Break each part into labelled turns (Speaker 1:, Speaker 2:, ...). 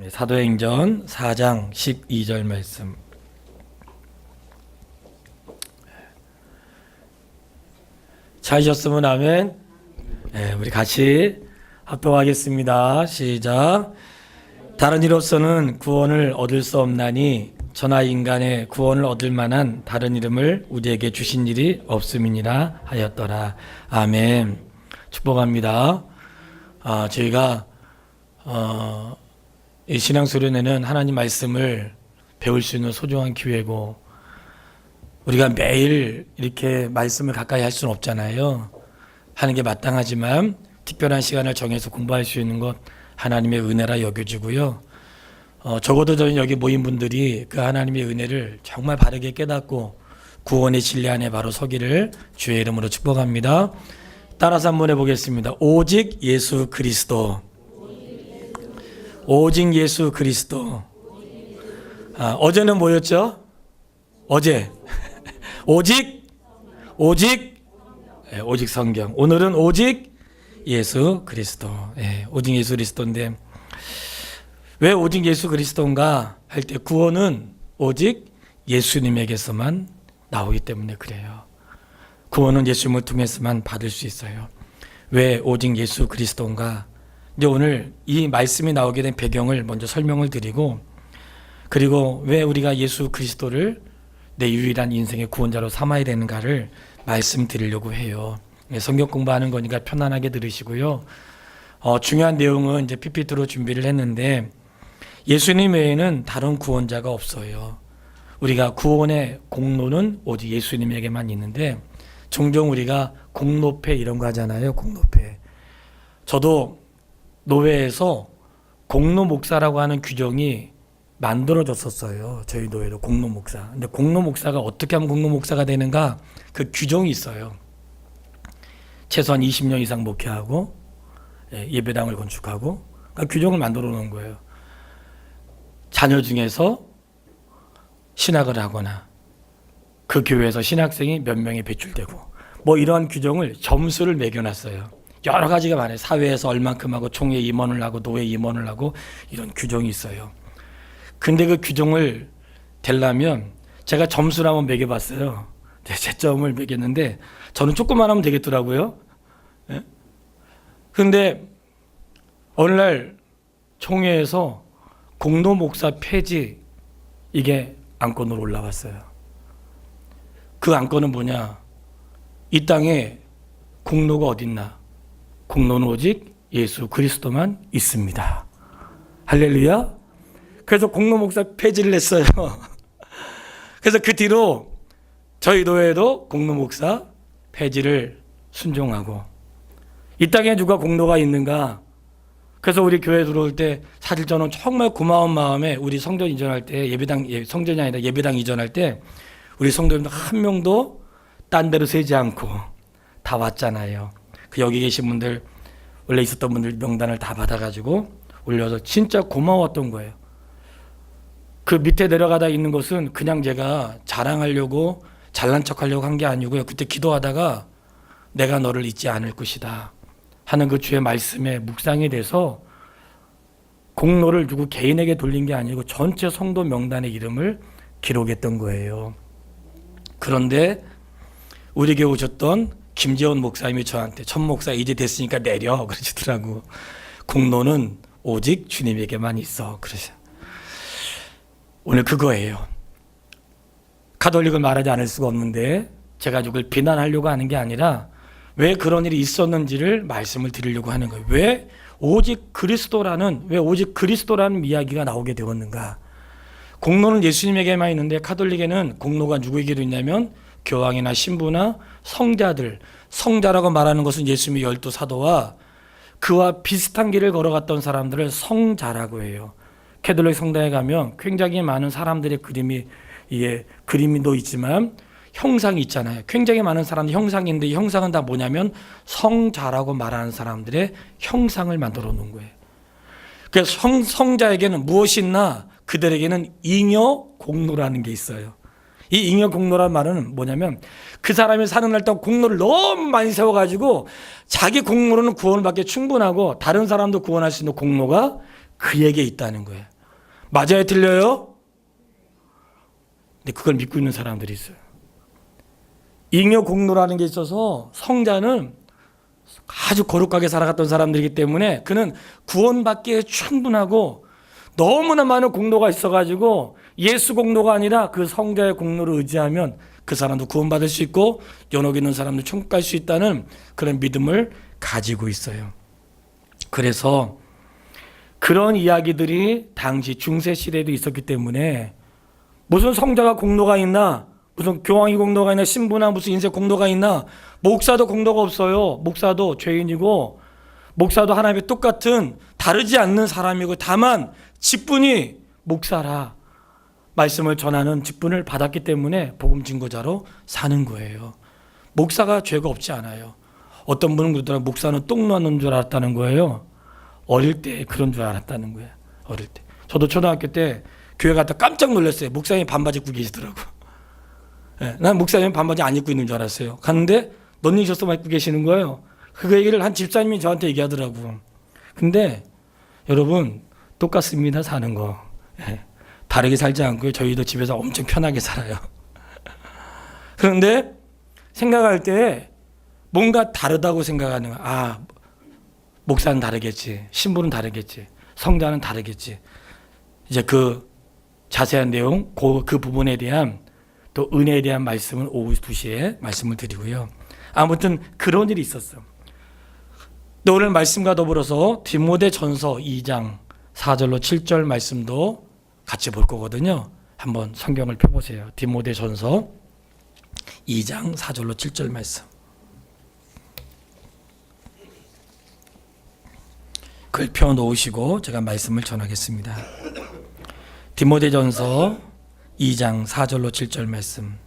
Speaker 1: 사도행전 4장 12절 말씀. 찾으셨으면 아멘. 우리 같이 합독하겠습니다. 시작. 다른 이로서는 구원을 얻을 수 없나니 저나 인간의 구원을 얻을 만한 다른 이름을 우리에게 주신 일이 없음이니라 하였더라. 아멘. 축복합니다. 저희가 이 신앙수련회는 하나님 말씀을 배울 수 있는 소중한 기회고, 우리가 매일 이렇게 말씀을 가까이 할 수는 없잖아요. 하는 게 마땅하지만 특별한 시간을 정해서 공부할 수 있는 것 하나님의 은혜라 여겨지고요. 적어도 저희 여기 모인 분들이 그 하나님의 은혜를 정말 바르게 깨닫고 구원의 진리 안에 바로 서기를 주의 이름으로 축복합니다. 따라서 한번 해보겠습니다. 오직 예수 그리스도. 오직 예수 그리스도. 어제는 뭐였죠? 어제 오직 성경. 오늘은 오직 예수 그리스도. 오직 예수 그리스도인데, 왜 오직 예수 그리스도인가 할 때 구원은 오직 예수님에게서만 나오기 때문에 그래요. 구원은 예수님을 통해서만 받을 수 있어요. 왜 오직 예수 그리스도인가? 이제 오늘 이 말씀이 나오게 된 배경을 먼저 설명을 드리고, 그리고 왜 우리가 예수 그리스도를 내 유일한 인생의 구원자로 삼아야 되는가를 말씀드리려고 해요. 성경 공부하는 거니까 편안하게 들으시고요. 중요한 내용은 이제 PPT로 준비를 했는데, 예수님 외에는 다른 구원자가 없어요. 우리가 구원의 공로는 오직 예수님에게만 있는데, 종종 우리가 공로패 이런 거 하잖아요. 공로패. 저도 노회에서 공로 목사라고 하는 규정이 만들어졌었어요. 저희 노회로 공로 목사. 근데 공로 목사가 어떻게 하면 공로 목사가 되는가? 그 규정이 있어요. 최소한 20년 이상 목회하고 예배당을 건축하고, 그러니까 규정을 만들어 놓은 거예요. 자녀 중에서 신학을 하거나 그 교회에서 신학생이 몇 명이 배출되고, 뭐 이러한 규정을 점수를 매겨놨어요. 여러 가지가 많아요. 사회에서 얼만큼 하고, 총회 임원을 하고, 노회 임원을 하고, 이런 규정이 있어요. 근데 그 규정을 되려면 제가 점수를 한번 매겨봤어요. 채점을 매겼는데 저는 조금만 하면 되겠더라고요. 근데 어느 날 총회에서 공로 목사 폐지, 이게 안건으로 올라왔어요. 그 안건은 뭐냐? 이 땅에 공로가 어딨나? 공로는 오직 예수 그리스도만 있습니다. 할렐루야. 그래서 공로 목사 폐지를 했어요. 그래서 그 뒤로 저희 교회도 공로 목사 폐지를 순종하고, 이 땅에 누가 공로가 있는가? 그래서 우리 교회 들어올 때 사실 저는 정말 고마운 마음에, 우리 성전 이전할 때 성전이 아니라 예배당 이전할 때 우리 성도님들 한 명도 딴 데로 세지 않고 다 왔잖아요. 그 여기 계신 분들, 원래 있었던 분들 명단을 다 받아가지고 올려서 진짜 고마웠던 거예요. 그 밑에 내려가다 있는 것은 그냥 제가 자랑하려고, 잘난 척하려고 한 게 아니고요. 그때 기도하다가 내가 너를 잊지 않을 것이다 하는 그 주의 말씀에 묵상이 돼서 공로를 누구 개인에게 돌린 게 아니고 전체 성도 명단의 이름을 기록했던 거예요. 그런데 우리 교회 오셨던 김재원 목사님이 저한테, 천 목사 이제 됐으니까 내려 그러시더라고. 공로는 오직 주님에게만 있어 그러셔. 오늘 그거예요. 가톨릭을 말하지 않을 수가 없는데 제가 누굴 비난하려고 하는 게 아니라 왜 그런 일이 있었는지를 말씀을 드리려고 하는 거예요. 왜 오직 그리스도라는 이야기가 나오게 되었는가? 공로는 예수님에게만 있는데 가톨릭에는 공로가 누구에게도 있냐면 교황이나 신부나 성자들, 성자라고 말하는 것은 예수님의 12사도와 그와 비슷한 길을 걸어갔던 사람들을 성자라고 해요. 캐톨릭 성당에 가면 굉장히 많은 사람들의 그림도 있지만 형상이 있잖아요. 굉장히 많은 사람들 형상인데, 이 형상은 다 뭐냐면 성자라고 말하는 사람들의 형상을 만들어 놓은 거예요. 그래서 성자에게는 무엇이 있나? 그들에게는 잉여 공로라는 게 있어요. 이 잉여 공로란 말은 뭐냐면, 그 사람이 사는 날 동안 공로를 너무 많이 세워가지고 자기 공로는 구원을 받기 충분하고 다른 사람도 구원할 수 있는 공로가 그에게 있다는 거예요. 맞아요? 틀려요? 근데 그걸 믿고 있는 사람들이 있어요. 잉여 공로라는 게 있어서 성자는 아주 거룩하게 살아갔던 사람들이기 때문에 그는 구원받기에 충분하고 너무나 많은 공로가 있어가지고 예수 공로가 아니라 그 성자의 공로를 의지하면 그 사람도 구원받을 수 있고 연옥 있는 사람도 천국 갈 수 있다는 그런 믿음을 가지고 있어요. 그래서 그런 이야기들이 당시 중세 시대에도 있었기 때문에 무슨 성자가 공로가 있나, 무슨 교황이 공로가 있나, 신부나 무슨 인생 공로가 있나, 목사도 공로가 없어요. 목사도 죄인이고 목사도 하나님의 똑같은 다르지 않는 사람이고 다만 직분이 목사라 말씀을 전하는 직분을 받았기 때문에 복음 증거자로 사는 거예요. 목사가 죄가 없지 않아요. 어떤 분은 그러더라고요. 목사는 똥 놓는 줄 알았다는 거예요. 어릴 때 그런 줄 알았다는 거예요. 어릴 때. 저도 초등학교 때 교회 갔다 깜짝 놀랐어요. 목사님이 반바지 입고 계시더라고. 네, 난 목사님이 반바지 안 입고 있는 줄 알았어요. 갔는데 런닝셔츠만 입고 계시는 거예요. 그 얘기를 한 집사님이 저한테 얘기하더라고. 근데 여러분 똑같습니다. 사는 거. 네, 다르게 살지 않고요. 저희도 집에서 엄청 편하게 살아요. 그런데 생각할 때 뭔가 다르다고 생각하는 거야. 아, 목사는 다르겠지. 신부는 다르겠지. 성자는 다르겠지. 이제 그 자세한 내용, 그 부분에 대한 또 은혜에 대한 말씀은 오후 2시에 말씀을 드리고요. 아무튼 그런 일이 있었어. 근데 오늘 말씀과 더불어서 디모데전서 2장 4절로 7절 말씀도 같이 볼 거거든요. 한번 성경을 펴보세요. 디모데전서 2장 4절로 7절 말씀. 글 펴놓으시고 제가 말씀을 전하겠습니다. 디모데전서 2장 4절로 7절 말씀.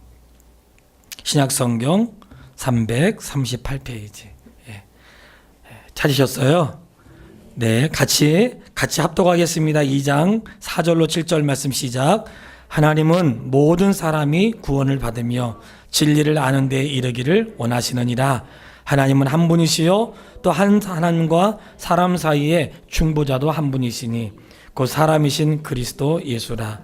Speaker 1: 신약성경 338페이지. 찾으셨어요? 네, 같이 합독하겠습니다. 2장 4절로 7절 말씀 시작. 하나님은 모든 사람이 구원을 받으며 진리를 아는 데에 이르기를 원하시느니라. 하나님은 한 분이시요 또 한 하나님과 사람 사이에 중보자도 한 분이시니 곧 사람이신 그리스도 예수라.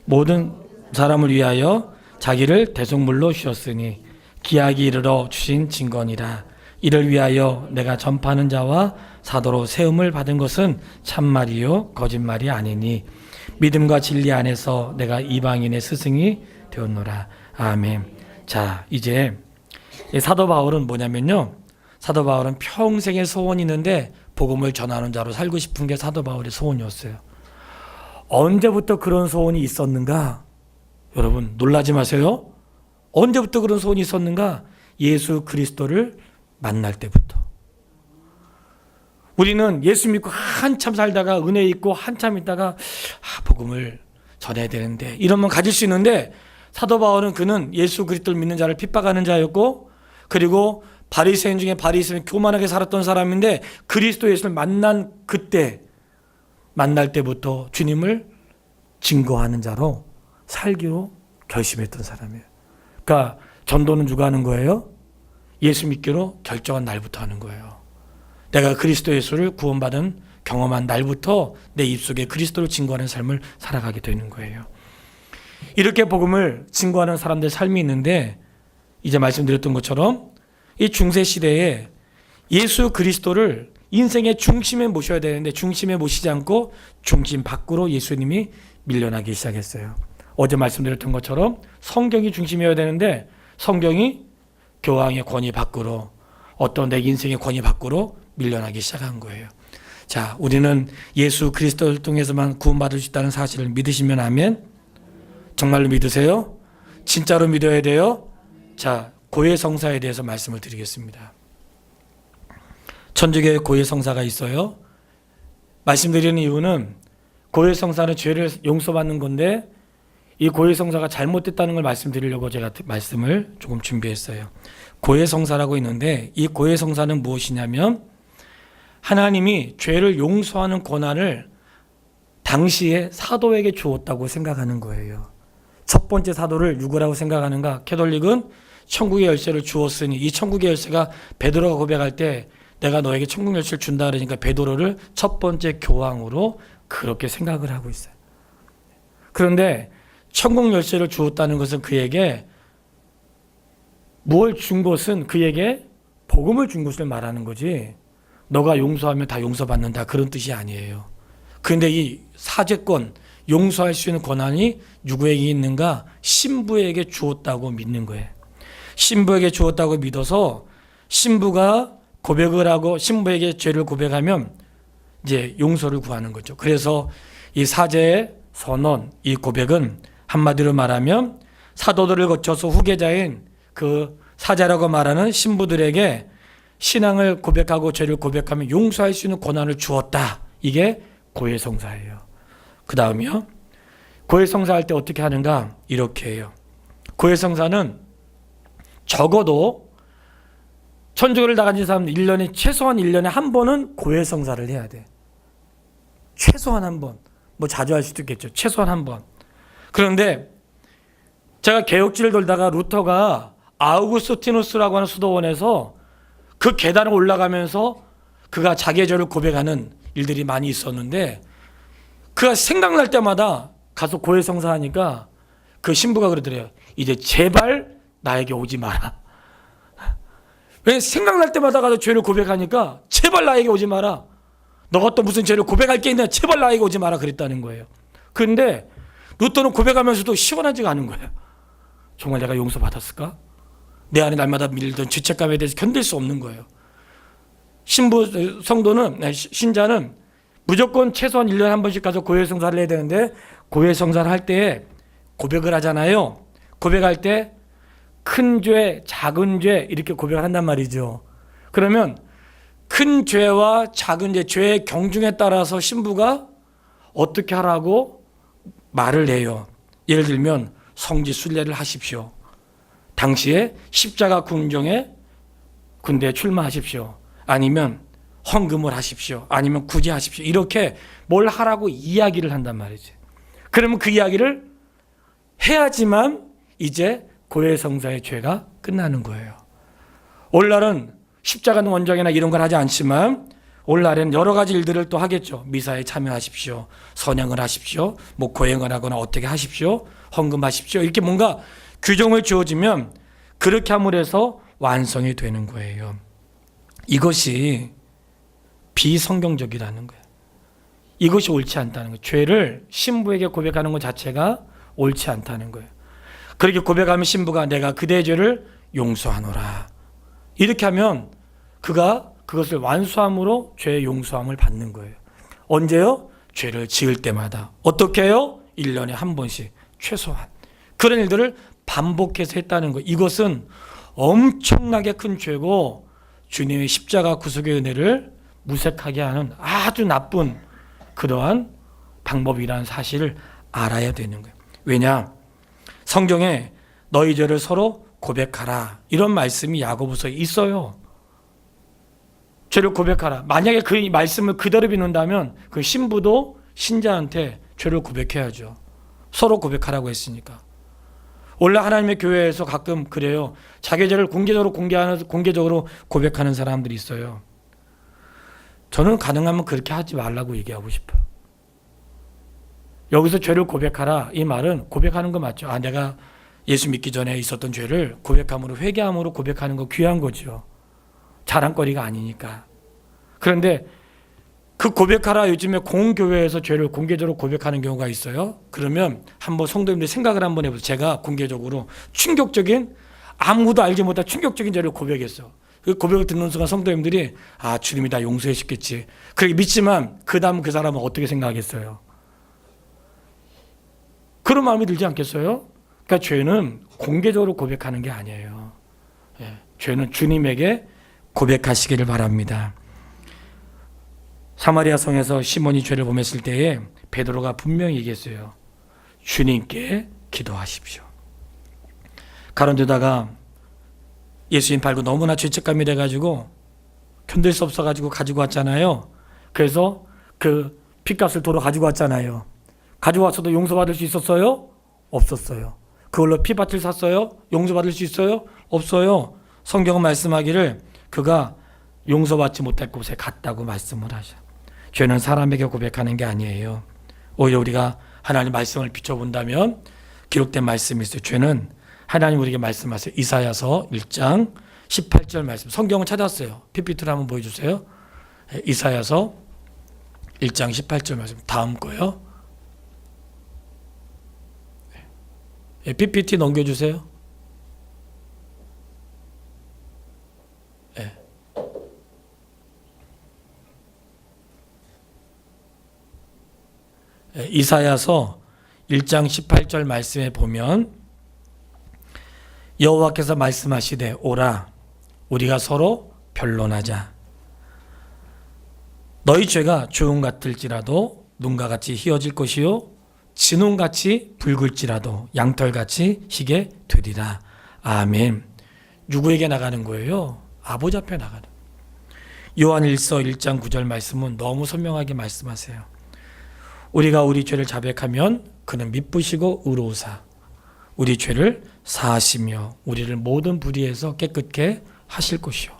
Speaker 1: 모든 사람을 위하여 자기를 대속물로 주셨으니 기약이 이르러 주신 증거니라. 이를 위하여 내가 전파하는 자와 사도로 세움을 받은 것은 참말이요 거짓말이 아니니 믿음과 진리 안에서 내가 이방인의 스승이 되었노라. 아멘. 자, 이제 사도 바울은 뭐냐면요, 사도 바울은 평생의 소원이 있는데 복음을 전하는 자로 살고 싶은 게 사도 바울의 소원이었어요. 언제부터 그런 소원이 있었는가? 여러분 놀라지 마세요. 언제부터 그런 소원이 있었는가? 예수 그리스도를 만날 때부터. 우리는 예수 믿고 한참 살다가 은혜 있고 한참 있다가 복음을 전해야 되는데 이러면 가질 수 있는데, 사도 바울은 그는 예수 그리스도를 믿는 자를 핍박하는 자였고, 그리고 바리새인 중에 바리새인 교만하게 살았던 사람인데 그리스도 예수를 만난 그때, 만날 때부터 주님을 증거하는 자로 살기로 결심했던 사람이에요. 그러니까 전도는 누가 하는 거예요? 예수 믿기로 결정한 날부터 하는 거예요. 내가 그리스도 예수를 구원받은 경험한 날부터 내 입속에 그리스도를 증거하는 삶을 살아가게 되는 거예요. 이렇게 복음을 증거하는 사람들의 삶이 있는데, 이제 말씀드렸던 것처럼 이 중세 시대에 예수 그리스도를 인생의 중심에 모셔야 되는데 중심에 모시지 않고 중심 밖으로 예수님이 밀려나기 시작했어요. 어제 말씀드렸던 것처럼 성경이 중심이어야 되는데 성경이 교황의 권위 밖으로, 어떤 내 인생의 권위 밖으로 밀려나기 시작한 거예요. 자, 우리는 예수 그리스도를 통해서만 구원받을 수 있다는 사실을 믿으시면 아멘? 정말로 믿으세요? 진짜로 믿어야 돼요? 자, 고해성사에 대해서 말씀을 드리겠습니다. 천주교에 고해성사가 있어요. 말씀드리는 이유는 고해성사는 죄를 용서받는 건데 이 고해성사가 잘못됐다는 걸 말씀드리려고 제가 말씀을 조금 준비했어요. 고해성사라고 있는데 이 고해성사는 무엇이냐면 하나님이 죄를 용서하는 권한을 당시에 사도에게 주었다고 생각하는 거예요. 첫 번째 사도를 누구라고 생각하는가? 캐톨릭은 천국의 열쇠를 주었으니, 이 천국의 열쇠가 베드로가 고백할 때 내가 너에게 천국 열쇠를 준다 그러니까 베드로를 첫 번째 교황으로 그렇게 생각을 하고 있어요. 그런데 천국 열쇠를 주었다는 것은 그에게 뭘 준 것은 그에게 복음을 준 것을 말하는 거지, 너가 용서하면 다 용서받는다 그런 뜻이 아니에요. 그런데 이 사죄권, 용서할 수 있는 권한이 누구에게 있는가? 신부에게 주었다고 믿는 거예요. 신부에게 주었다고 믿어서 신부가 고백을 하고 신부에게 죄를 고백하면 이제 용서를 구하는 거죠. 그래서 이 사죄의 선언, 이 고백은 한마디로 말하면 사도들을 거쳐서 후계자인 그 사자라고 말하는 신부들에게 신앙을 고백하고 죄를 고백하면 용서할 수 있는 권한을 주었다. 이게 고해성사예요. 그 다음이요. 고해성사할 때 어떻게 하는가? 이렇게 해요. 고해성사는 적어도 천주교를 나가진 사람은 1년에 최소한 1년에 한 번은 고해성사를 해야 돼. 최소한 한 번. 뭐 자주 할 수도 있겠죠. 최소한 한 번. 그런데 제가 개혁지를 돌다가 루터가 아우구스티누스라고 하는 수도원에서 그 계단을 올라가면서 그가 자기의 죄를 고백하는 일들이 많이 있었는데, 그가 생각날 때마다 가서 고해성사하니까 그 신부가 그러더래요. 이제 제발 나에게 오지 마라. 왜 생각날 때마다 가서 죄를 고백하니까 제발 나에게 오지 마라. 너가 또 무슨 죄를 고백할 게 있냐? 제발 나에게 오지 마라 그랬다는 거예요. 그런데 루터는 고백하면서도 시원하지가 않은 거예요. 정말 내가 용서받았을까? 내 안에 날마다 밀던 죄책감에 대해서 견딜 수 없는 거예요. 신부 성도는, 신자는 무조건 최소한 1년에 한 번씩 가서 고해성사를 해야 되는데, 고해성사를 할 때 고백을 하잖아요. 고백할 때 큰 죄, 작은 죄 이렇게 고백을 한단 말이죠. 그러면 큰 죄와 작은 죄, 죄의 경중에 따라서 신부가 어떻게 하라고 말을 해요. 예를 들면 성지 순례를 하십시오. 당시에 십자가 군정에 군대에 출마하십시오. 아니면 헌금을 하십시오. 아니면 구제하십시오. 이렇게 뭘 하라고 이야기를 한단 말이지. 그러면 그 이야기를 해야지만 이제 고해성사의 죄가 끝나는 거예요. 오늘날은 십자가 원정이나 이런 걸 하지 않지만 오늘날에는 여러 가지 일들을 또 하겠죠. 미사에 참여하십시오. 선양을 하십시오. 뭐 고행을 하거나 어떻게 하십시오. 헌금하십시오. 이렇게 뭔가 규정을 주어지면 그렇게 함으로 해서 완성이 되는 거예요. 이것이 비성경적이라는 거예요. 이것이 옳지 않다는 거예요. 죄를 신부에게 고백하는 것 자체가 옳지 않다는 거예요. 그렇게 고백하면 신부가 내가 그대의 죄를 용서하노라. 이렇게 하면 그가 그것을 완수함으로 죄의 용서함을 받는 거예요. 언제요? 죄를 지을 때마다. 어떻게 해요? 1년에 한 번씩 최소한. 그런 일들을 반복해서 했다는 거예요. 이것은 엄청나게 큰 죄고 주님의 십자가 구속의 은혜를 무색하게 하는 아주 나쁜 그러한 방법이라는 사실을 알아야 되는 거예요. 왜냐? 성경에 너희 죄를 서로 고백하라 이런 말씀이 야고보서에 있어요. 죄를 고백하라. 만약에 그 말씀을 그대로 믿는다면 그 신부도 신자한테 죄를 고백해야죠. 서로 고백하라고 했으니까. 원래 하나님의 교회에서 가끔 그래요. 자기 죄를 공개적으로 고백하는 사람들이 있어요. 저는 가능하면 그렇게 하지 말라고 얘기하고 싶어요. 여기서 죄를 고백하라 이 말은 고백하는 거 맞죠. 아, 내가 예수 믿기 전에 있었던 죄를 고백함으로 회개함으로 고백하는 거 귀한 거죠. 자랑거리가 아니니까. 그런데 그 고백하라 요즘에 공교회에서 죄를 공개적으로 고백하는 경우가 있어요. 그러면 한번 성도님들이 생각을 한번 해보세요. 제가 공개적으로 충격적인 아무도 알지 못한 충격적인 죄를 고백했어. 그 고백을 듣는 순간 성도님들이 아 주님이 다 용서해 주겠지. 그렇게 믿지만 그 다음 그 사람은 어떻게 생각하겠어요? 그런 마음이 들지 않겠어요? 그러니까 죄는 공개적으로 고백하는 게 아니에요. 죄는 주님에게 고백하시기를 바랍니다. 사마리아 성에서 시몬이 죄를 범했을 때에 베드로가 분명히 얘기했어요. 주님께 기도하십시오. 가론유다가 예수님 밟고 너무나 죄책감이 돼가지고 견딜 수 없어가지고 가지고 왔잖아요. 그래서 그 핏값을 도로 가지고 왔잖아요. 가지고 왔어도 용서받을 수 있었어요? 없었어요. 그걸로 피밭을 샀어요? 용서받을 수 있어요? 없어요. 성경은 말씀하기를 그가 용서받지 못할 곳에 갔다고 말씀을 하셔. 죄는 사람에게 고백하는 게 아니에요. 오히려 우리가 하나님 말씀을 비춰본다면 기록된 말씀이 있어요. 죄는 하나님 우리에게 말씀하세요. 이사야서 1장 18절 말씀. 성경을 찾았어요. PPT로 한번 보여주세요. 이사야서 1장 18절 말씀. 다음 거요. PPT 넘겨주세요. 이사야서 1장 18절 말씀에 보면 여호와께서 말씀하시되 오라 우리가 서로 변론하자. 너희 죄가 주홍 같을지라도 눈과 같이 희어질 것이요 진홍같이 붉을지라도 양털같이 희게 되리라. 아멘. 누구에게 나가는 거예요? 아버지 앞에 나가는. 요한 1서 1장 9절 말씀은 너무 선명하게 말씀하세요. 우리가 우리 죄를 자백하면 그는 미쁘시고 의로우사 우리 죄를 사하시며 우리를 모든 불의에서 깨끗게 하실 것이요.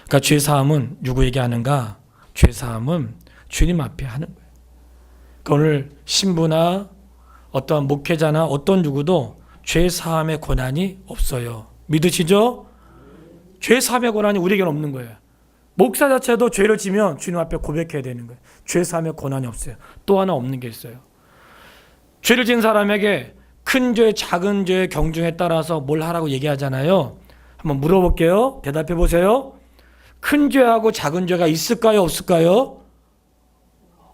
Speaker 1: 그러니까 죄 사함은 누구에게 하는가? 죄 사함은 주님 앞에 하는 거예요. 그러니까 오늘 신부나 어떤 목회자나 어떤 누구도 죄 사함의 권한이 없어요. 믿으시죠? 죄 사함의 권한이 우리에게는 없는 거예요. 목사 자체도 죄를 지면 주님 앞에 고백해야 되는 거예요. 죄 사함의 권한이 없어요. 또 하나 없는 게 있어요. 죄를 지은 사람에게 큰 죄, 작은 죄의 경중에 따라서 뭘 하라고 얘기하잖아요. 한번 물어볼게요. 대답해 보세요. 큰 죄하고 작은 죄가 있을까요? 없을까요?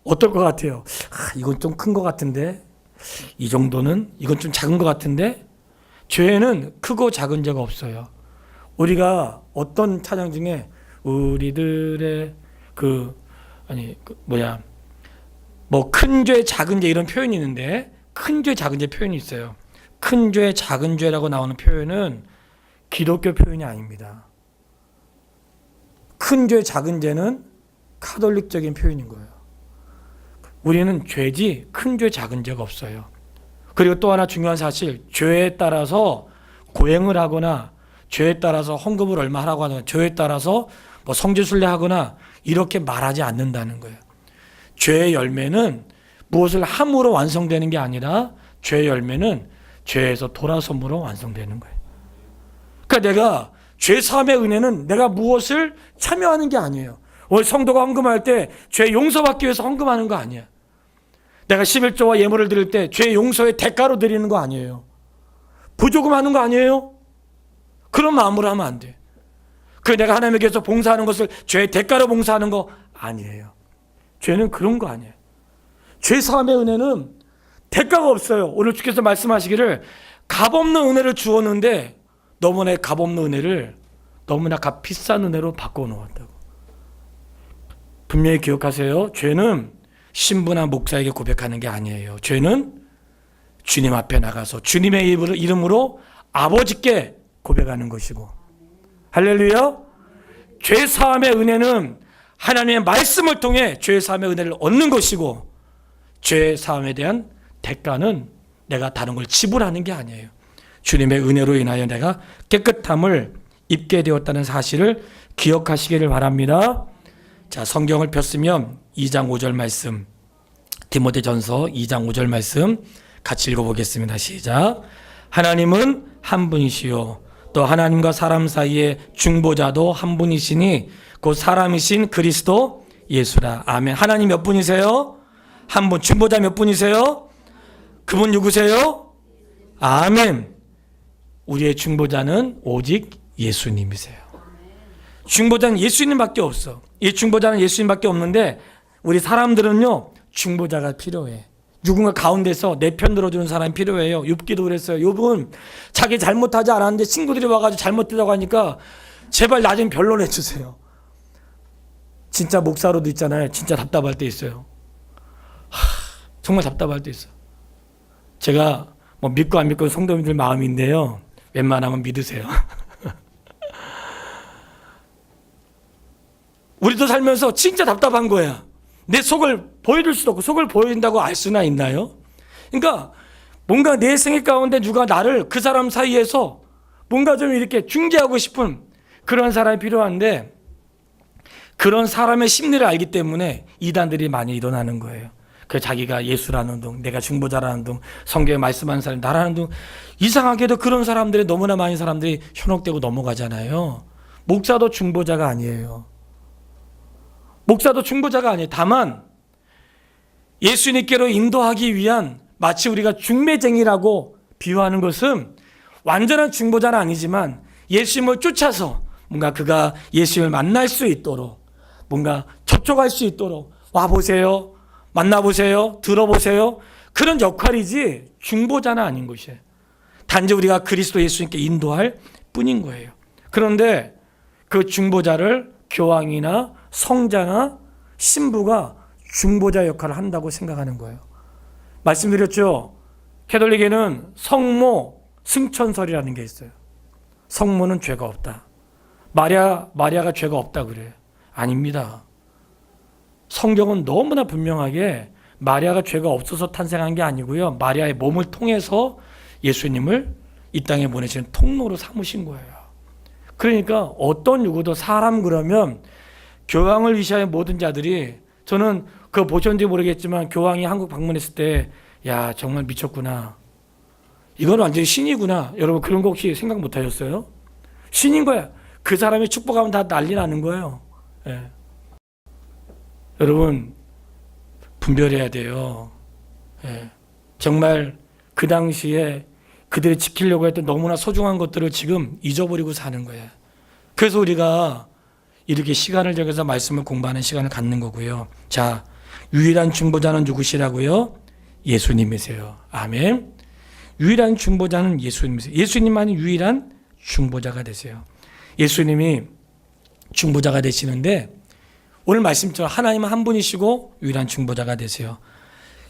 Speaker 1: 어떨 것 같아요? 이건 좀 큰 것 같은데 이 정도는 이건 좀 작은 것 같은데 죄는 크고 작은 죄가 없어요. 우리가 어떤 찬양 중에 우리들의 뭐 큰 죄, 작은 죄 이런 표현이 있는데 큰 죄, 작은 죄 표현이 있어요. 큰 죄, 작은 죄라고 나오는 표현은 기독교 표현이 아닙니다. 큰 죄, 작은 죄는 카톨릭적인 표현인 거예요. 우리는 죄지 큰 죄, 작은 죄가 없어요. 그리고 또 하나 중요한 사실, 죄에 따라서 고행을 하거나 죄에 따라서 헌금을 얼마 하라고 하거나 죄에 따라서 뭐 성지순례 하거나 이렇게 말하지 않는다는 거예요. 죄의 열매는 무엇을 함으로 완성되는 게 아니라 죄의 열매는 죄에서 돌아섬으로 완성되는 거예요. 그러니까 내가 죄 사함의 은혜는 내가 무엇을 참여하는 게 아니에요. 오늘 성도가 헌금할 때 죄 용서받기 위해서 헌금하는 거 아니야. 내가 11조와 예물을 드릴 때 죄 용서의 대가로 드리는 거 아니에요. 부조금 하는 거 아니에요. 그런 마음으로 하면 안 돼. 내가 하나님께서 봉사하는 것을 죄의 대가로 봉사하는 거 아니에요. 죄는 그런 거 아니에요. 죄 사함의 은혜는 대가가 없어요. 오늘 주께서 말씀하시기를 값없는 은혜를 주었는데 너무나 값없는 은혜를 너무나 값 비싼 은혜로 바꿔놓았다고. 분명히 기억하세요. 죄는 신부나 목사에게 고백하는 게 아니에요. 죄는 주님 앞에 나가서 주님의 이름으로 아버지께 고백하는 것이고, 할렐루야. 죄 사함의 은혜는 하나님의 말씀을 통해 죄 사함의 은혜를 얻는 것이고, 죄 사함에 대한 대가는 내가 다른 걸 지불하는 게 아니에요. 주님의 은혜로 인하여 내가 깨끗함을 입게 되었다는 사실을 기억하시기를 바랍니다. 자, 성경을 폈으면 2장 5절 말씀, 디모데전서 2장 5절 말씀 같이 읽어보겠습니다. 시작. 하나님은 한 분이시요 또 하나님과 사람 사이의 중보자도 한 분이시니 곧 사람이신 그리스도 예수라. 아멘. 하나님 몇 분이세요? 한 분. 중보자 몇 분이세요? 그분 누구세요? 아멘. 우리의 중보자는 오직 예수님이세요. 중보자는 예수님밖에 없어. 이 중보자는 예수님밖에 없는데 우리 사람들은요 중보자가 필요해. 누군가 가운데서 내 편 들어주는 사람이 필요해요. 욥기도 그랬어요. 욥은 자기 잘못하지 않았는데 친구들이 와가지고 잘못했다고 하니까 제발 나 좀 변론해 주세요. 진짜 목사로도 있잖아요. 진짜 답답할 때 있어요. 정말 답답할 때 있어요. 제가 뭐 믿고 안 믿고 성도님들 마음인데요. 웬만하면 믿으세요. 우리도 살면서 진짜 답답한 거야. 내 속을 보여줄 수도 없고 속을 보여준다고 알 수나 있나요? 그러니까 뭔가 내 생애 가운데 누가 나를 그 사람 사이에서 뭔가 좀 이렇게 중재하고 싶은 그런 사람이 필요한데 그런 사람의 심리를 알기 때문에 이단들이 많이 일어나는 거예요. 그 자기가 예수라는 둥, 내가 중보자라는 둥, 성경에 말씀하는 사람 나라는 둥. 이상하게도 그런 사람들이 너무나 많은 사람들이 현혹되고 넘어가잖아요. 목사도 중보자가 아니에요. 목사도 중보자가 아니에요. 다만 예수님께로 인도하기 위한 마치 우리가 중매쟁이라고 비유하는 것은 완전한 중보자는 아니지만 예수님을 쫓아서 뭔가 그가 예수님을 만날 수 있도록 뭔가 접촉할 수 있도록 와보세요. 만나보세요. 들어보세요. 그런 역할이지 중보자는 아닌 것이에요. 단지 우리가 그리스도 예수님께 인도할 뿐인 거예요. 그런데 그 중보자를 교황이나 성자나 신부가 중보자 역할을 한다고 생각하는 거예요. 말씀드렸죠. 캐톨릭에는 성모 승천설이라는 게 있어요. 성모는 죄가 없다. 마리아가 죄가 없다 그래요. 아닙니다. 성경은 너무나 분명하게 마리아가 죄가 없어서 탄생한 게 아니고요. 마리아의 몸을 통해서 예수님을 이 땅에 보내시는 통로로 삼으신 거예요. 그러니까 어떤 누구도 사람 그러면 교황을 위시하는 모든 자들이 저는 그거 보셨는지 모르겠지만 교황이 한국 방문했을 때 야 정말 미쳤구나. 이건 완전히 신이구나. 여러분 그런 거 혹시 생각 못 하셨어요? 신인 거야. 그 사람이 축복하면 다 난리 나는 거예요. 예. 여러분 분별해야 돼요. 예. 정말 그 당시에 그들이 지키려고 했던 너무나 소중한 것들을 지금 잊어버리고 사는 거예요. 그래서 우리가 이렇게 시간을 정해서 말씀을 공부하는 시간을 갖는 거고요. 자, 유일한 중보자는 누구시라고요? 예수님이세요. 아멘. 유일한 중보자는 예수님이세요. 예수님만이 유일한 중보자가 되세요. 예수님이 중보자가 되시는데 오늘 말씀처럼 하나님은 한 분이시고 유일한 중보자가 되세요.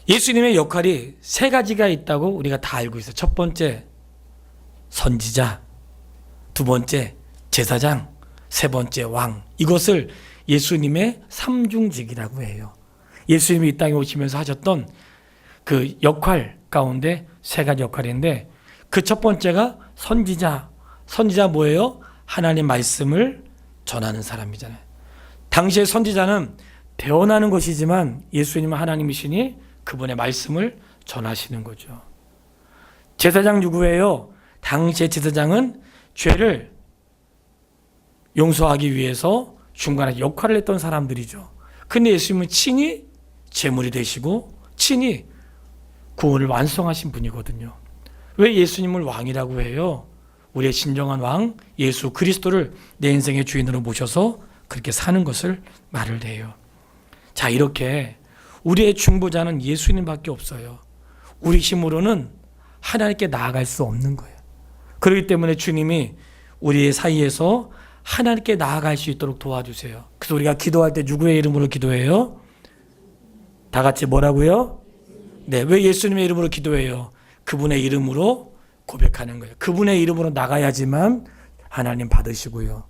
Speaker 1: 예수님의 역할이 세 가지가 있다고 우리가 다 알고 있어요. 첫 번째 선지자, 두 번째 제사장, 세 번째 왕. 이것을 예수님의 삼중직이라고 해요. 예수님이 이 땅에 오시면서 하셨던 그 역할 가운데 세 가지 역할인데 그 첫 번째가 선지자. 선지자 뭐예요? 하나님 말씀을 전하는 사람이잖아요. 당시의 선지자는 대언하는 것이지만 예수님은 하나님이시니 그분의 말씀을 전하시는 거죠. 제사장 누구예요? 당시의 제사장은 죄를 용서하기 위해서 중간에 역할을 했던 사람들이죠. 근데 예수님은 친히 제물이 되시고 친히 구원을 완성하신 분이거든요. 왜 예수님을 왕이라고 해요? 우리의 진정한 왕 예수 그리스도를 내 인생의 주인으로 모셔서 그렇게 사는 것을 말을 해요. 자, 이렇게 우리의 중보자는 예수님밖에 없어요. 우리 힘으로는 하나님께 나아갈 수 없는 거예요. 그렇기 때문에 주님이 우리의 사이에서 하나님께 나아갈 수 있도록 도와주세요. 그래서 우리가 기도할 때 누구의 이름으로 기도해요? 다 같이 뭐라고요? 네, 왜 예수님의 이름으로 기도해요? 그분의 이름으로 고백하는 거예요. 그분의 이름으로 나가야지만 하나님 받으시고요.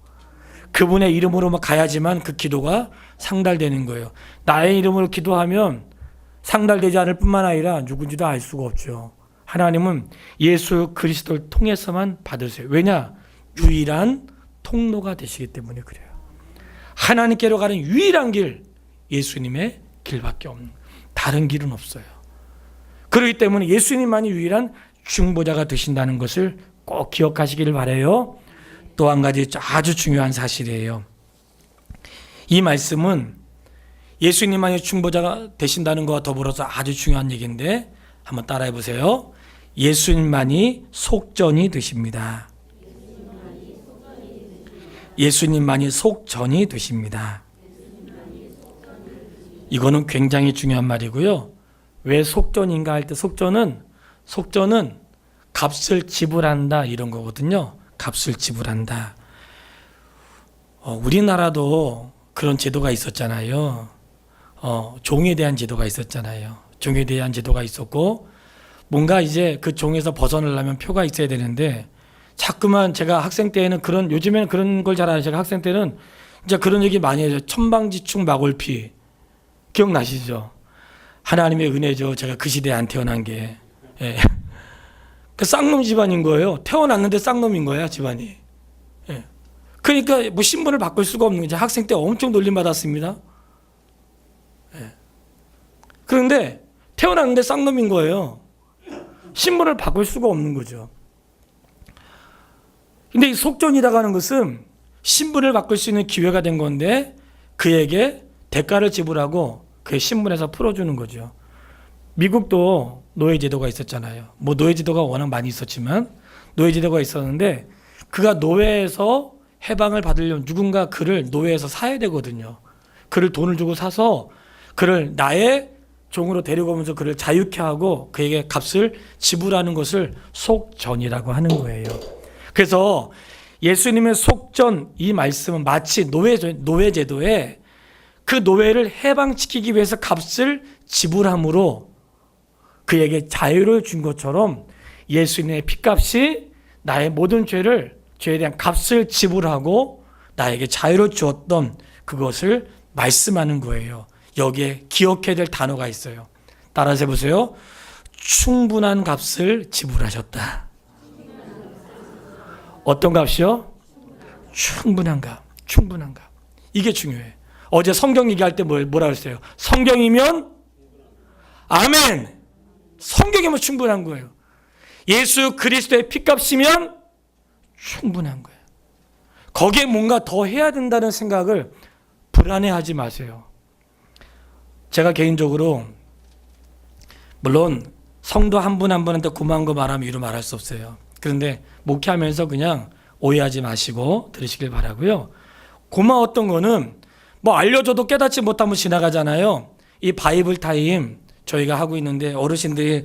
Speaker 1: 그분의 이름으로 가야지만 그 기도가 상달되는 거예요. 나의 이름으로 기도하면 상달되지 않을 뿐만 아니라 누군지도 알 수가 없죠. 하나님은 예수 그리스도를 통해서만 받으세요. 왜냐? 유일한 통로가 되시기 때문에 그래요. 하나님께로 가는 유일한 길, 예수님의 길밖에 없는 거예요. 다른 길은 없어요. 그렇기 때문에 예수님만이 유일한 중보자가 되신다는 것을 꼭 기억하시기를 바라요. 또 한 가지 아주 중요한 사실이에요. 이 말씀은 예수님만이 중보자가 되신다는 것과 더불어서 아주 중요한 얘기인데 한번 따라해 보세요. 예수님만이 속전이 되십니다. 예수님만이 속전이 되십니다. 이거는 굉장히 중요한 말이고요. 왜 속전인가 할 때 속전은 값을 지불한다 이런 거거든요. 값을 지불한다. 우리나라도 그런 제도가 있었잖아요. 종에 대한 제도가 있었잖아요. 종에 대한 제도가 있었고 뭔가 이제 그 종에서 벗어나려면 표가 있어야 되는데 자꾸만 제가 학생 때에는 요즘에는 그런 걸 잘 알아요. 제가 학생 때는 이제 그런 얘기 많이 해요. 천방지축 마골피 기억나시죠? 하나님의 은혜죠. 제가 그 시대에 안 태어난 게. 예. 그 쌍놈 집안인 거예요. 태어났는데 쌍놈인 거야 집안이. 예. 그러니까 뭐 신분을 바꿀 수가 없는 거죠. 학생 때 엄청 놀림받았습니다. 예. 그런데 태어났는데 쌍놈인 거예요. 신분을 바꿀 수가 없는 거죠. 근데 이 속전이라고 하는 것은 신분을 바꿀 수 있는 기회가 된 건데 그에게 대가를 지불하고 그의 신분에서 풀어주는 거죠. 미국도 노예제도가 있었잖아요. 뭐 노예제도가 워낙 많이 있었지만 노예제도가 있었는데 그가 노예에서 해방을 받으려면 누군가 그를 노예에서 사야 되거든요. 그를 돈을 주고 사서 그를 나의 종으로 데려오면서 그를 자유케 하고 그에게 값을 지불하는 것을 속전이라고 하는 거예요. 그래서 예수님의 속전 이 말씀은 마치 노예제도에 그 노예를 해방시키기 위해서 값을 지불함으로 그에게 자유를 준 것처럼 예수님의 핏값이 나의 모든 죄에 대한 값을 지불하고 나에게 자유를 주었던 그것을 말씀하는 거예요. 여기에 기억해야 될 단어가 있어요. 따라서 해보세요. 충분한 값을 지불하셨다. 어떤 값이요? 충분한 값. 충분한 값. 이게 중요해. 어제 성경 얘기할 때 뭐라 그랬어요? 성경이면 아멘. 성경이면 충분한 거예요. 예수 그리스도의 핏값이면 충분한 거예요. 거기에 뭔가 더 해야 된다는 생각을 불안해하지 마세요. 제가 개인적으로 물론 성도 한 분 한 분한테 고마운 거 말하면 이루 말할 수 없어요. 그런데 목회하면서 그냥 오해하지 마시고 들으시길 바라고요. 고마웠던 거는 뭐 알려줘도 깨닫지 못하면 지나가잖아요. 이 바이블 타임 저희가 하고 있는데 어르신들이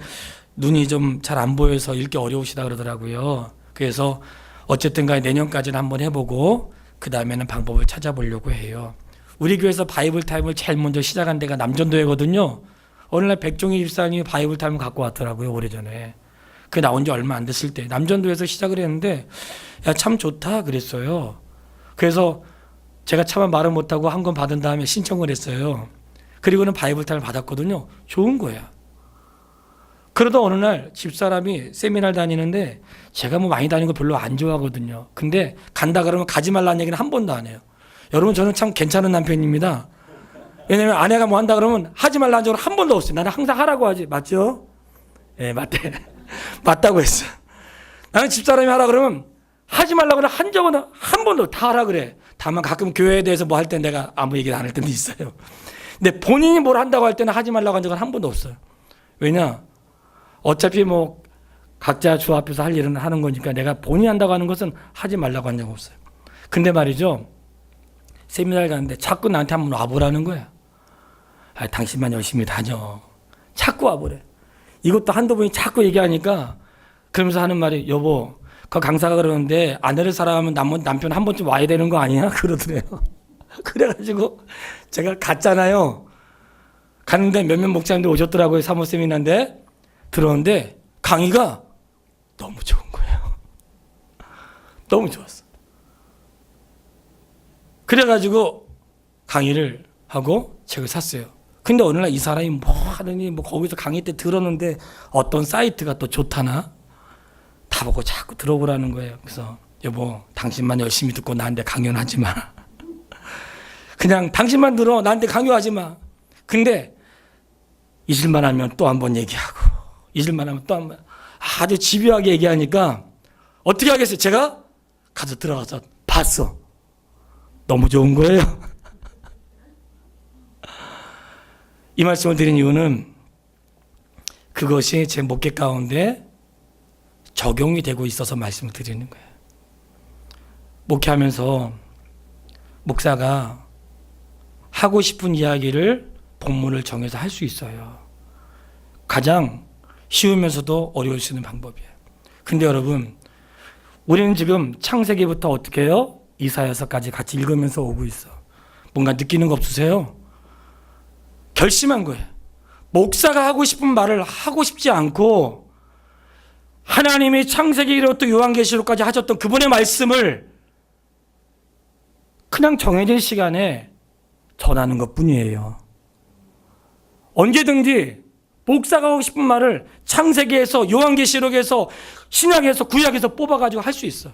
Speaker 1: 눈이 좀 잘 안 보여서 읽기 어려우시다 그러더라고요. 그래서 어쨌든 간에 내년까지는 한번 해보고 그 다음에는 방법을 찾아보려고 해요. 우리 교회에서 바이블 타임을 제일 먼저 시작한 데가 남전도회거든요. 어느 날 백종희 집사님이 바이블 타임을 갖고 왔더라고요. 오래전에. 그 나온 지 얼마 안 됐을 때 남전도에서 시작을 했는데 야, 참 좋다 그랬어요. 그래서 제가 차마 말을 못하고 한 권 받은 다음에 신청을 했어요. 그리고는 바이블 타임을 받았거든요. 좋은 거야. 그러다 어느 날 집사람이 세미나를 다니는데 제가 뭐 많이 다니는 거 별로 안 좋아하거든요. 근데 간다 그러면 가지 말라는 얘기는 한 번도 안 해요. 여러분 저는 참 괜찮은 남편입니다. 왜냐면 아내가 뭐 한다 그러면 하지 말라는 적은 한 번도 없어요. 나는 항상 하라고 하지. 맞죠? 네, 맞대. 맞다고 했어. 나는 집사람이 하라 그러면 하지 말라고 그래 한 적은 한 번도 다 하라 그래. 다만 가끔 교회에 대해서 뭐 할 때 내가 아무 얘기를 안 할 때도 있어요. 근데 본인이 뭘 한다고 할 때는 하지 말라고 한 적은 한 번도 없어요. 왜냐? 어차피 뭐 각자 주 앞에서 할 일은 하는 거니까 내가 본인이 한다고 하는 것은 하지 말라고 한 적 없어요. 근데 말이죠. 세미나를 가는데 자꾸 나한테 한번 와보라는 거야. 아, 당신만 열심히 다녀. 자꾸 와보래. 이것도 한두 번이 자꾸 얘기하니까 그러면서 하는 말이 여보 그 강사가 그러는데 아내를 사랑하면 남편 한 번쯤 와야 되는 거 아니야? 그러더래요. 그래가지고 제가 갔잖아요. 갔는데 몇몇 목사님들 오셨더라고요. 사모 세미나인데 들었는데 강의가 너무 좋은 거예요. 너무 좋았어. 그래가지고 강의를 하고 책을 샀어요. 근데 어느 날 이 사람이 뭐 하더니 뭐 거기서 강의 때 들었는데 어떤 사이트가 또 좋다나 다 보고 자꾸 들어보라는 거예요. 그래서 여보 당신만 열심히 듣고 나한테 강요는 하지 마. 그냥 당신만 들어 나한테 강요하지 마. 근데 잊을만 하면 또 한 번 얘기하고 잊을만 하면 또 한 번 아주 집요하게 얘기하니까 어떻게 하겠어요? 제가 가서 들어가서 봤어. 너무 좋은 거예요. 이 말씀을 드린 이유는 그것이 제 목회 가운데 적용이 되고 있어서 말씀을 드리는 거예요. 목회하면서 목사가 하고 싶은 이야기를 본문을 정해서 할 수 있어요. 가장 쉬우면서도 어려울 수 있는 방법이에요. 근데 여러분 우리는 지금 창세기부터 어떻게 해요? 이사야서까지 같이 읽으면서 오고 있어. 뭔가 느끼는 거 없으세요? 결심한 거예요. 목사가 하고 싶은 말을 하고 싶지 않고 하나님이 창세기로부터 요한계시록까지 하셨던 그분의 말씀을 그냥 정해진 시간에 전하는 것뿐이에요. 언제든지 목사가 하고 싶은 말을 창세기에서 요한계시록에서 신약에서 구약에서 뽑아가지고 할 수 있어.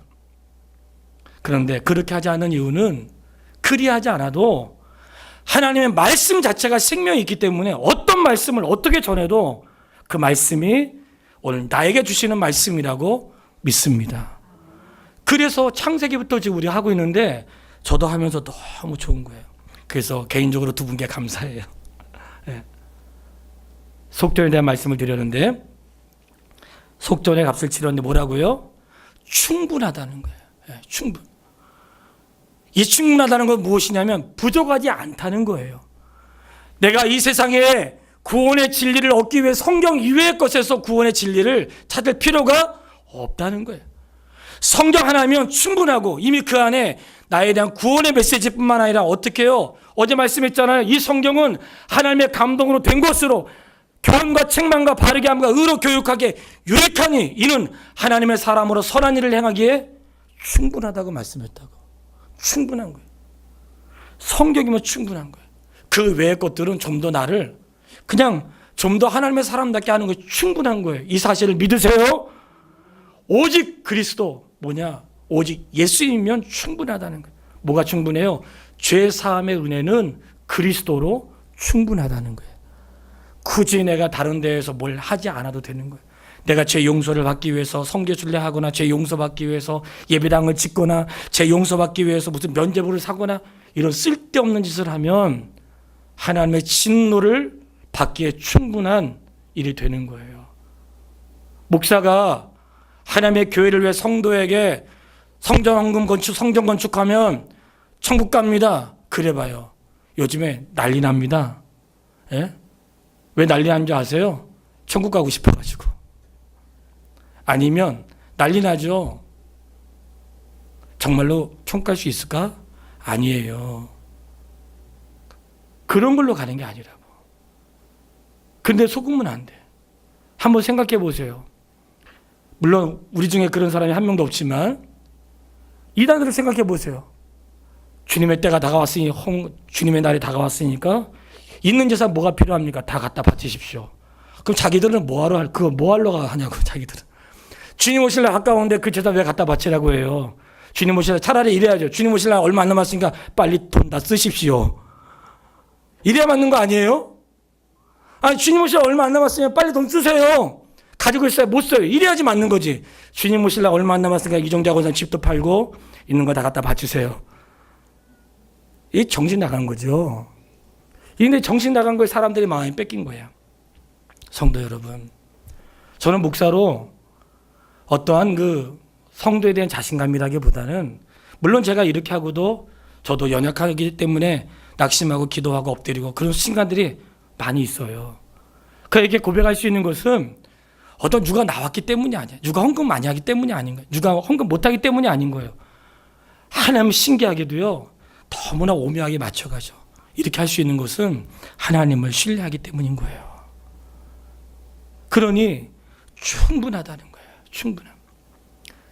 Speaker 1: 그런데 그렇게 하지 않는 이유는 그리하지 않아도 하나님의 말씀 자체가 생명이 있기 때문에 어떤 말씀을 어떻게 전해도 그 말씀이 오늘 나에게 주시는 말씀이라고 믿습니다. 그래서 창세기부터 지금 우리 하고 있는데 저도 하면서 너무 좋은 거예요. 그래서 개인적으로 두 분께 감사해요. 네. 속전에 대한 말씀을 드렸는데 속전의 값을 치렀는데 뭐라고요? 충분하다는 거예요. 네, 충분. 이 충분하다는 건 무엇이냐면 부족하지 않다는 거예요. 내가 이 세상에 구원의 진리를 얻기 위해 성경 이외의 것에서 구원의 진리를 찾을 필요가 없다는 거예요. 성경 하나면 충분하고 이미 그 안에 나에 대한 구원의 메시지뿐만 아니라 어떻게 해요? 어제 말씀했잖아요. 이 성경은 하나님의 감동으로 된 것으로 교훈과 책망과 바르게 함과 의로 교육하게 유익하니 이는 하나님의 사람으로 선한 일을 행하기에 충분하다고 말씀했다고. 충분한 거예요. 성경이면 충분한 거예요. 그 외의 것들은 좀 더 나를 그냥 좀 더 하나님의 사람답게 하는 거예요. 충분한 거예요. 이 사실을 믿으세요. 오직 그리스도 뭐냐? 오직 예수님이면 충분하다는 거예요. 뭐가 충분해요? 죄 사함의 은혜는 그리스도로 충분하다는 거예요. 굳이 내가 다른 데에서 뭘 하지 않아도 되는 거예요. 내가 죄 용서를 받기 위해서 성교순례 하거나 죄 용서받기 위해서 예배당을 짓거나 죄 용서받기 위해서 무슨 면죄부를 사거나 이런 쓸데없는 짓을 하면 하나님의 진노를 받기에 충분한 일이 되는 거예요. 목사가 하나님의 교회를 위해 성도에게 성전헌금 건축, 성전 건축하면 천국 갑니다. 그래봐요. 요즘에 난리 납니다. 예? 왜 난리 나는 줄 아세요? 천국 가고 싶어가지고. 아니면 난리 나죠. 정말로 천국 갈 수 있을까? 아니에요. 그런 걸로 가는 게 아니라고. 근데 속으면 안 돼. 한번 생각해 보세요. 물론 우리 중에 그런 사람이 한 명도 없지만 이단들을 생각해 보세요. 주님의 때가 다가왔으니 주님의 날이 다가왔으니까 있는 재산 뭐가 필요합니까? 다 갖다 바치십시오. 그럼 자기들은 뭐하러 그거 뭐하러 하냐고 자기들은. 주님 오실 날 가까운데 그 재산 왜 갖다 바치라고 해요? 주님 오실 날 차라리 이래야죠. 주님 오실 날 얼마 안 남았으니까 빨리 돈 다 쓰십시오. 이래야 맞는 거 아니에요? 아니 주님 오실 날 얼마 안 남았으면 빨리 돈 쓰세요. 가지고 있어야 못 써요. 이래야지 맞는 거지. 주님 오실 날 얼마 안 남았으니까 이종자고선 집도 팔고 있는 거 다 갖다 바치세요. 이 정신 나간 거죠. 근데 정신 나간 거에 사람들이 마음이 뺏긴 거예요. 성도 여러분, 저는 목사로 어떠한 그 성도에 대한 자신감이라기보다는 물론 제가 이렇게 하고도 저도 연약하기 때문에 낙심하고 기도하고 엎드리고 그런 순간들이 많이 있어요. 그에게 고백할 수 있는 것은 어떤 누가 나왔기 때문이 아니야. 누가 헌금 많이 하기 때문이 아닌 거예요. 누가 헌금 못하기 때문이 아닌 거예요. 하나님 신기하게도요. 너무나 오묘하게 맞춰가죠. 이렇게 할 수 있는 것은 하나님을 신뢰하기 때문인 거예요. 그러니 충분하다는 거예요. 충분함.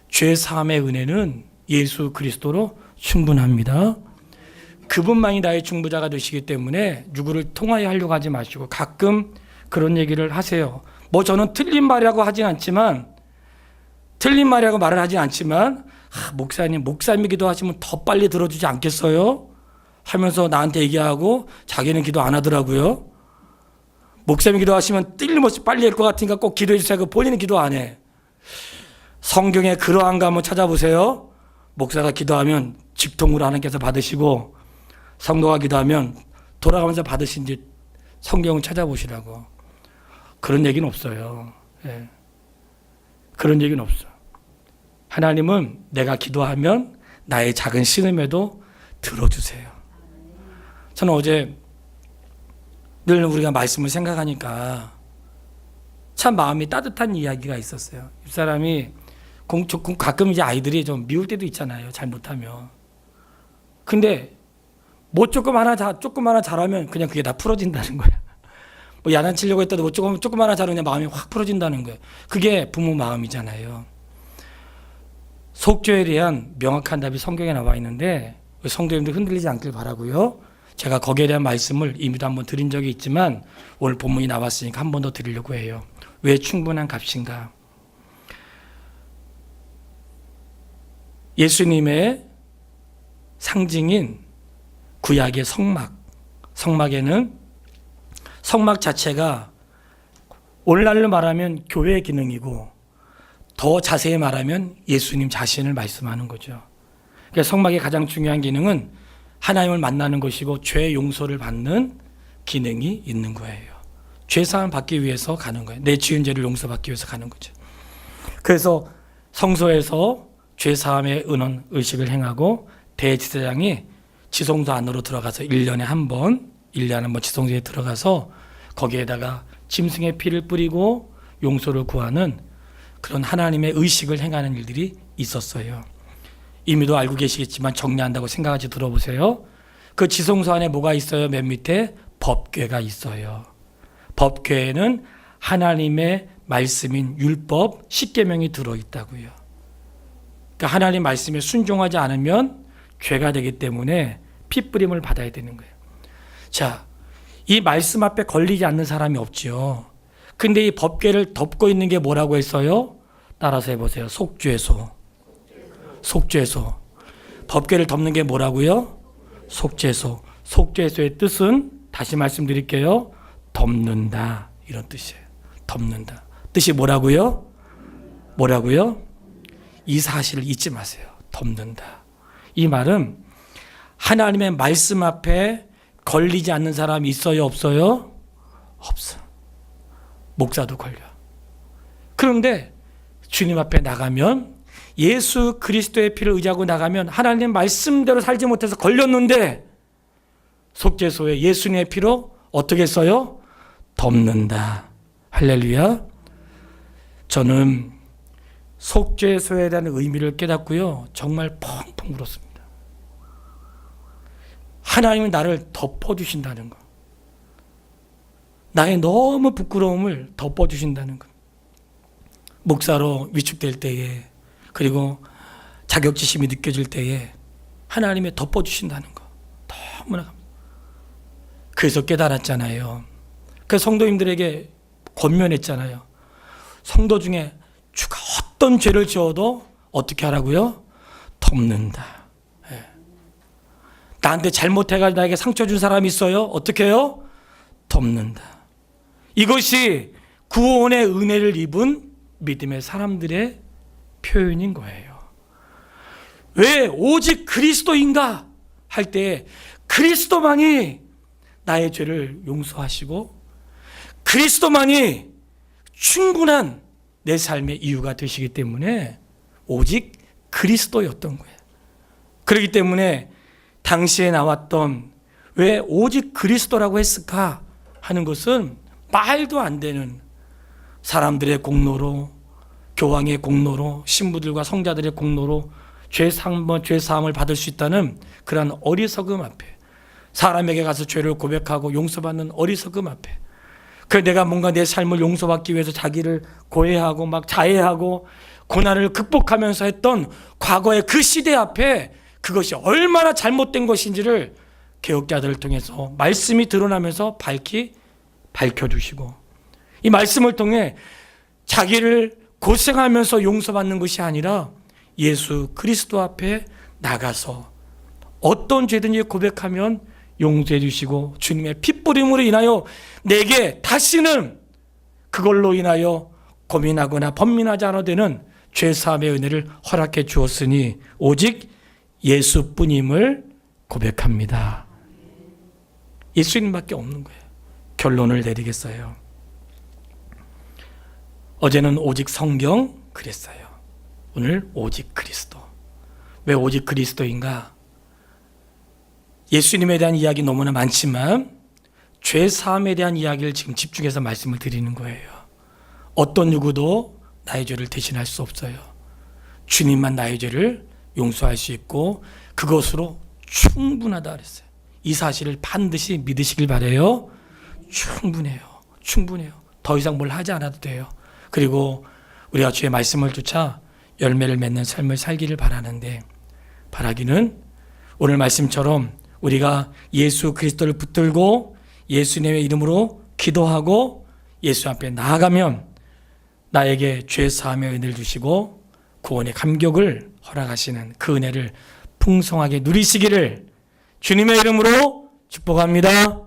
Speaker 1: 죄 사함의 은혜는 예수 그리스도로 충분합니다. 그분만이 나의 중보자가 되시기 때문에 누구를 통하여 하려고 하지 마시고 가끔 그런 얘기를 하세요. 뭐 저는 틀린 말이라고 하진 않지만 틀린 말이라고 말을 하진 않지만 목사님, 목사님이 기도하시면 더 빨리 들어주지 않겠어요? 하면서 나한테 얘기하고 자기는 기도 안 하더라고요. 목사님이 기도하시면 틀림없이 빨리 할 것 같으니까 꼭 기도해 주세요. 본인은 기도 안 해. 성경에 그러한 거 한번 찾아보세요. 목사가 기도하면 직통으로 하나님께서 받으시고 성도가 기도하면 돌아가면서 받으신지 성경을 찾아보시라고. 그런 얘기는 없어요. 예. 그런 얘기는 없어. 하나님은 내가 기도하면 나의 작은 신음에도 들어주세요. 저는 어제 늘 우리가 말씀을 생각하니까 참 마음이 따뜻한 이야기가 있었어요. 이 사람이 가끔 이제 아이들이 좀 미울 때도 있잖아요. 잘못하면. 근데 뭐 조금 하나 잘하면 그냥 그게 다 풀어진다는 거야. 뭐 야단치려고 했다도 뭐 조금 하나 잘하면 마음이 확 풀어진다는 거예요. 그게 부모 마음이잖아요. 속죄에 대한 명확한 답이 성경에 나와 있는데 성도님들 흔들리지 않길 바라고요. 제가 거기에 대한 말씀을 이미도 한번 드린 적이 있지만 오늘 본문이 나왔으니까 한 번 더 드리려고 해요. 왜 충분한 값인가? 예수님의 상징인 구약의 성막에는 성막 자체가 오늘날로 말하면 교회의 기능이고 더 자세히 말하면 예수님 자신을 말씀하는 거죠. 그러니까 성막의 가장 중요한 기능은 하나님을 만나는 것이고 죄 용서를 받는 기능이 있는 거예요. 죄 사함 받기 위해서 가는 거예요. 내 지은 죄를 용서받기 위해서 가는 거죠. 그래서 성소에서 죄 사함의 은원 의식을 행하고 대제사장이 지성소 안으로 들어가서 1년에 한 번 지성소에 들어가서 거기에다가 짐승의 피를 뿌리고 용서를 구하는 그런 하나님의 의식을 행하는 일들이 있었어요. 이미도 알고 계시겠지만 정리한다고 생각하지 들어보세요. 그 지성소 안에 뭐가 있어요? 맨 밑에 법궤가 있어요. 법궤에는 하나님의 말씀인 율법, 십계명이 들어있다고요. 그러니까 하나님 말씀에 순종하지 않으면 죄가 되기 때문에 핏부림을 받아야 되는 거예요. 자, 이 말씀 앞에 걸리지 않는 사람이 없지요. 근데 이 법궤를 덮고 있는 게 뭐라고 했어요? 따라서 해보세요. 속죄소. 법궤를 덮는 게 뭐라고요? 속죄소. 속죄소의 뜻은 다시 말씀드릴게요. 덮는다. 이런 뜻이에요. 덮는다. 뜻이 뭐라고요? 이 사실을 잊지 마세요. 덮는다. 이 말은 하나님의 말씀 앞에 걸리지 않는 사람이 있어요? 없어요? 없어. 목사도 걸려. 그런데 주님 앞에 나가면 예수 그리스도의 피를 의지하고 나가면 하나님 말씀대로 살지 못해서 걸렸는데 속죄소에 예수님의 피로 어떻게 했어요? 덮는다. 할렐루야. 저는 속죄소에 대한 의미를 깨닫고요. 정말 펑펑 울었습니다. 하나님은 나를 덮어주신다는 것. 나의 너무 부끄러움을 덮어주신다는 것. 목사로 위축될 때에 그리고 자격지심이 느껴질 때에 하나님이 덮어주신다는 것. 너무나 감사합니다. 그래서 깨달았잖아요. 그래서 성도님들에게 권면했잖아요. 성도 중에 주가 어떤 죄를 지어도 어떻게 하라고요? 덮는다. 나한테 잘못해가지고 나에게 상처 준 사람이 있어요? 어떻게 해요? 덮는다. 이것이 구원의 은혜를 입은 믿음의 사람들의 표현인 거예요. 왜 오직 그리스도인가 할 때 그리스도만이 나의 죄를 용서하시고 그리스도만이 충분한 내 삶의 이유가 되시기 때문에 오직 그리스도였던 거예요. 그렇기 때문에 당시에 나왔던 왜 오직 그리스도라고 했을까 하는 것은 말도 안 되는 사람들의 공로로, 교황의 공로로, 신부들과 성자들의 공로로 죄사함을 받을 수 있다는 그런 어리석음 앞에, 사람에게 가서 죄를 고백하고 용서받는 어리석음 앞에, 그 내가 뭔가 내 삶을 용서받기 위해서 자기를 고해하고 막 자해하고 고난을 극복하면서 했던 과거의 그 시대 앞에 그것이 얼마나 잘못된 것인지를 개혁자들을 통해서 말씀이 드러나면서 밝혀주시고, 이 말씀을 통해 자기를 고생하면서 용서받는 것이 아니라 예수 그리스도 앞에 나가서 어떤 죄든지 고백하면 용서해 주시고 주님의 핏부림으로 인하여 내게 다시는 그걸로 인하여 고민하거나 번민하지 않아도 되는 죄사함의 은혜를 허락해 주었으니 오직 예수뿐임을 고백합니다. 예수님밖에 없는 거예요. 결론을 내리겠어요. 어제는 오직 성경 그랬어요. 오늘 오직 그리스도. 왜 오직 그리스도인가? 예수님에 대한 이야기 너무나 많지만 죄사함에 대한 이야기를 지금 집중해서 말씀을 드리는 거예요. 어떤 누구도 나의 죄를 대신할 수 없어요. 주님만 나의 죄를 용서할 수 있고 그것으로 충분하다 그랬어요. 이 사실을 반드시 믿으시길 바라요. 충분해요. 더 이상 뭘 하지 않아도 돼요. 그리고 우리가 주의 말씀을 쫓아 열매를 맺는 삶을 살기를 바라기는 오늘 말씀처럼 우리가 예수 그리스도를 붙들고 예수님의 이름으로 기도하고 예수 앞에 나아가면 나에게 죄 사함의 은혜를 주시고 구원의 감격을 허락하시는 그 은혜를 풍성하게 누리시기를 주님의 이름으로 축복합니다.